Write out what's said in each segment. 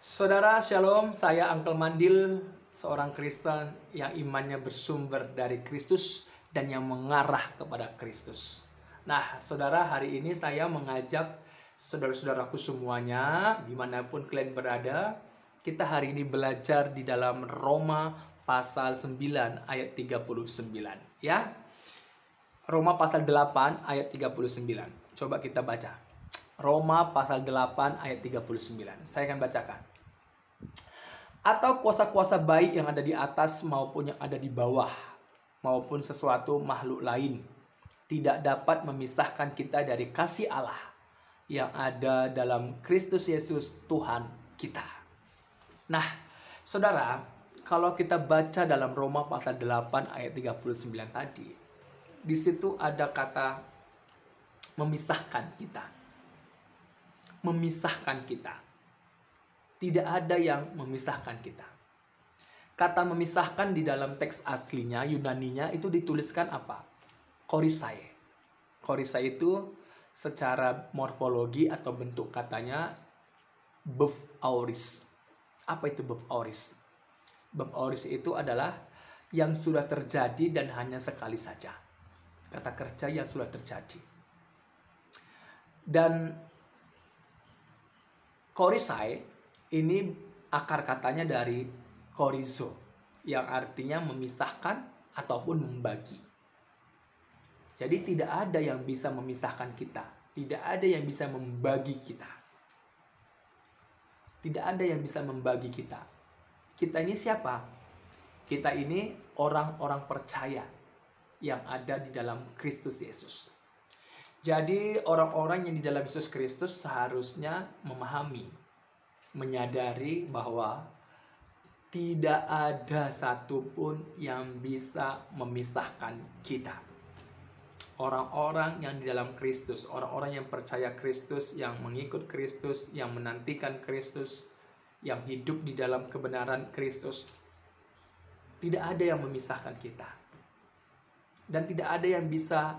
Saudara Shalom, saya Uncle Mandil, seorang Kristen yang imannya bersumber dari Kristus dan yang mengarah kepada Kristus. Nah, saudara, hari ini saya mengajak saudara-saudaraku semuanya, dimanapun kalian berada, kita hari ini belajar di dalam Roma pasal 9 ayat 39. Ya, Roma pasal 8 ayat 39. Coba kita baca. Roma pasal 8 ayat 39. Saya akan bacakan. Atau kuasa-kuasa baik yang ada di atas maupun yang ada di bawah, maupun sesuatu makhluk lain, tidak dapat memisahkan kita dari kasih Allah yang ada dalam Kristus Yesus Tuhan kita. Nah, saudara, kalau kita baca dalam Roma pasal 8 ayat 39 tadi, di situ ada kata memisahkan kita. Memisahkan kita. Tidak ada yang memisahkan kita. Kata memisahkan di dalam teks aslinya, Yunaninya itu dituliskan apa? Korisai. Korisai itu secara morfologi atau bentuk katanya bef auris. Apa itu bef auris? Bef auris itu adalah yang sudah terjadi dan hanya sekali saja. Kata kerja yang sudah terjadi. Dan korisai ini akar katanya dari korizo, yang artinya memisahkan ataupun membagi. Jadi tidak ada yang bisa memisahkan kita. Tidak ada yang bisa membagi kita. Tidak ada yang bisa membagi kita. Kita ini siapa? Kita ini orang-orang percaya yang ada di dalam Kristus Yesus. Jadi orang-orang yang di dalam Yesus Kristus seharusnya memahami, menyadari bahwa tidak ada satupun yang bisa memisahkan kita. Orang-orang yang di dalam Kristus, orang-orang yang percaya Kristus, yang mengikut Kristus, yang menantikan Kristus, yang hidup di dalam kebenaran Kristus, tidak ada yang memisahkan kita. Dan tidak ada yang bisa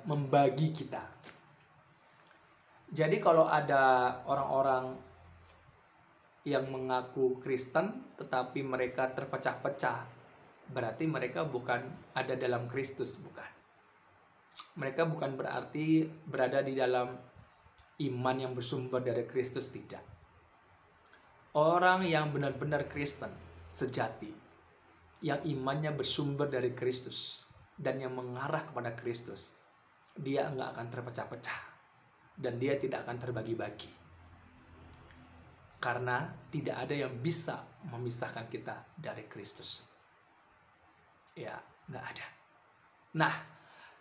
membagi kita. Jadi kalau ada orang-orang yang mengaku Kristen tetapi mereka terpecah-pecah, berarti mereka bukan ada dalam Kristus, bukan. Mereka bukan berarti berada di dalam iman yang bersumber dari Kristus, tidak. Orang yang benar-benar Kristen sejati, yang imannya bersumber dari Kristus dan yang mengarah kepada Kristus, dia nggak akan terpecah-pecah dan dia tidak akan terbagi-bagi. Karena tidak ada yang bisa memisahkan kita dari Kristus. Ya, nggak ada. Nah,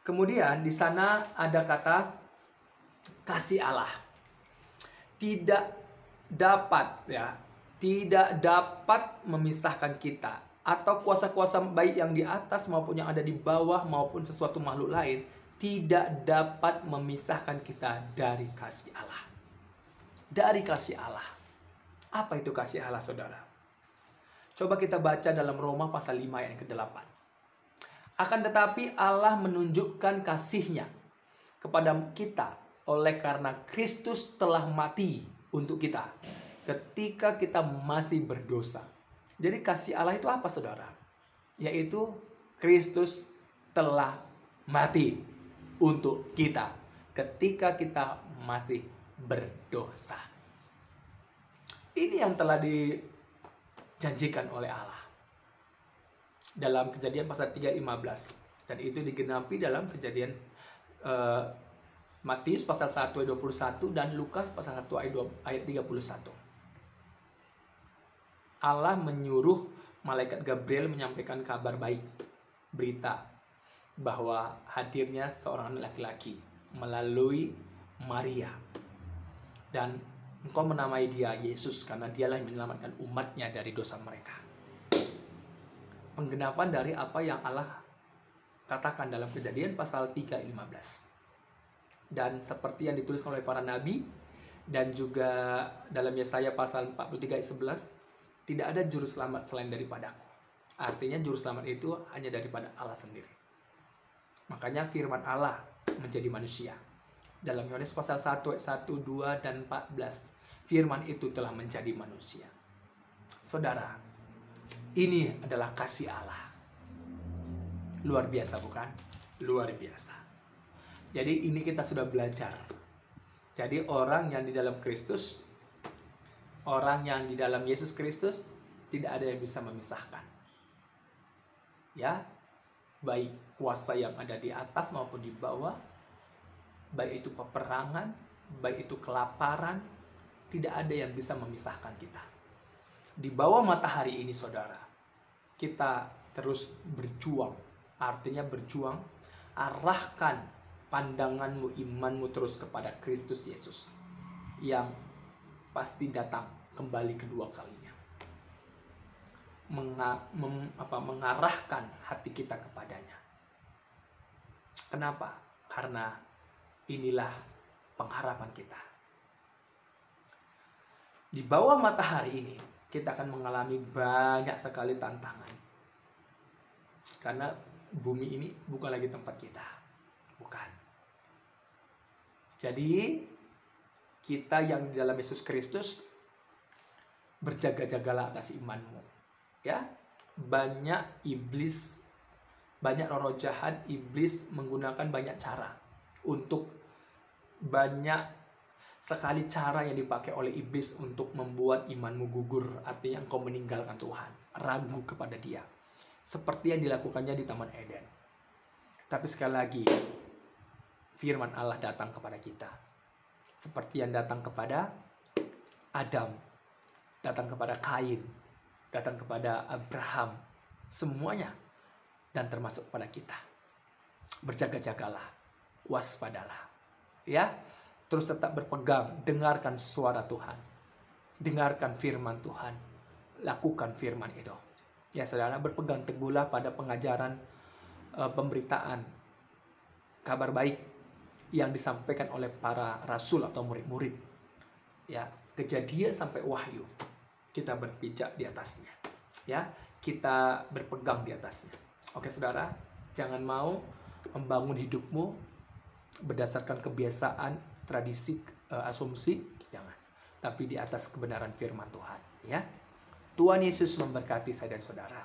kemudian di sana ada kata kasih Allah. Tidak dapat, ya, tidak dapat memisahkan kita. Atau kuasa-kuasa baik yang di atas maupun yang ada di bawah maupun sesuatu makhluk lain tidak dapat memisahkan kita dari kasih Allah. Dari kasih Allah. Apa itu kasih Allah, saudara? Coba kita baca dalam Roma pasal 5 ayat ke-8. Akan tetapi Allah menunjukkan kasih-Nya kepada kita oleh karena Kristus telah mati untuk kita ketika kita masih berdosa. Jadi kasih Allah itu apa, saudara? Yaitu Kristus telah mati untuk kita ketika kita masih berdosa. Ini yang telah dijanjikan oleh Allah dalam Kejadian pasal 3:15, dan itu digenapi dalam Kejadian Matius pasal 1 ayat 21 dan Lukas pasal 1 ayat 31. Allah menyuruh malaikat Gabriel menyampaikan kabar baik, berita bahwa hadirnya seorang laki-laki melalui Maria, dan engkau menamai dia Yesus karena dialah yang menyelamatkan umatnya dari dosa mereka. Penggenapan dari apa yang Allah katakan dalam Kejadian pasal 3 ayat 15. Dan seperti yang dituliskan oleh para nabi dan juga dalam Yesaya pasal 43 ayat 11, tidak ada juru selamat selain daripadaku. Artinya juru selamat itu hanya daripada Allah sendiri. Makanya firman Allah menjadi manusia. Dalam Yohanes pasal 1 ayat 1, 2 dan 14. firman itu telah menjadi manusia. Saudara, ini adalah kasih Allah. Luar biasa bukan? Luar biasa. Jadi ini kita sudah belajar. Jadi orang yang di dalam Kristus, orang yang di dalam Yesus Kristus, tidak ada yang bisa memisahkan. Ya, baik kuasa yang ada di atas maupun di bawah, baik itu peperangan, baik itu kelaparan, tidak ada yang bisa memisahkan kita. Di bawah matahari ini, saudara, kita terus berjuang. Artinya berjuang, arahkan pandanganmu, imanmu terus kepada Kristus Yesus yang pasti datang kembali kedua kalinya. Mengarahkan hati kita kepadanya. Kenapa? Karena inilah pengharapan kita. Di bawah matahari ini kita akan mengalami banyak sekali tantangan. Karena bumi ini bukan lagi tempat kita. Bukan. Jadi kita yang di dalam Yesus Kristus, berjaga-jagalah atas imanmu. Ya, banyak iblis, banyak roh jahat, iblis menggunakan banyak cara untuk banyak sekali cara yang dipakai oleh iblis untuk membuat imanmu gugur. Artinya engkau meninggalkan Tuhan, ragu kepada Dia, seperti yang dilakukannya di Taman Eden. Tapi sekali lagi, firman Allah datang kepada kita, seperti yang datang kepada Adam, datang kepada Kain, datang kepada Abraham, semuanya, dan termasuk pada kita. Berjaga-jagalah, waspadalah, ya. Terus tetap berpegang, dengarkan suara Tuhan, dengarkan firman Tuhan, lakukan firman itu. Ya saudara, berpegang teguhlah pada pengajaran, pemberitaan kabar baik yang disampaikan oleh para rasul atau murid-murid. Ya, Kejadian sampai Wahyu, kita berpijak di atasnya. Ya, kita berpegang di atasnya. Oke saudara, jangan mau membangun hidupmu berdasarkan kebiasaan, tradisi, asumsi, jangan. Tapi di atas kebenaran firman Tuhan. Ya, Tuhan Yesus memberkati saya dan saudara.